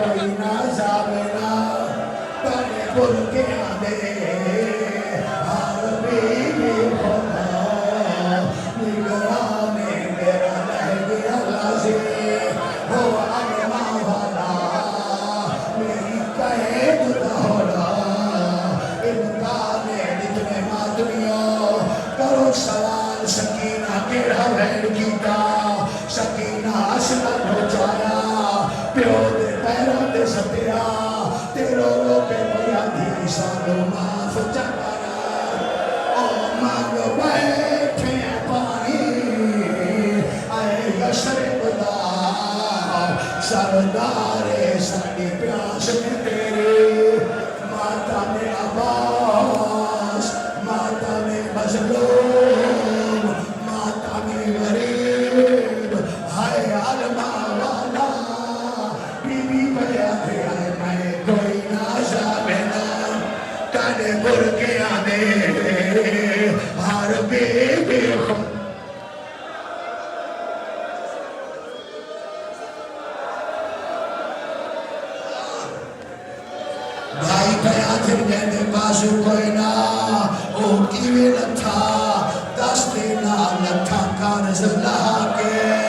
کوئی نہ جاوینا تانے برکیاں دے ہر بیوی خدا نگرانے میرا رہ گیا لازی ہو علماء والا میری قید دہرا امکانے جتنے مادریوں کرو سوال سکینہ کیڑا بھیڑ کیتا سکینہ اسلم ہو جایا پیو دے پیروں دے ستیا تیرو رو پہ پیا دی سالو معاف چکایا او مانگ بیٹھے پانی آئے یشرب دا سردار ساڑی پیاس میں تیری ماتا میں عباس ماتا میں مظلوم ماتا میں غریب ہائے علماء والا بی بی بیا دے آئے میں کوئی نازا بنا کانے برکے آنے ہر بی بی خود بھائی پیا دھر جینے بازو کوئی نا او کیوے نتھا دستے نا نتھا کارز اللہ کے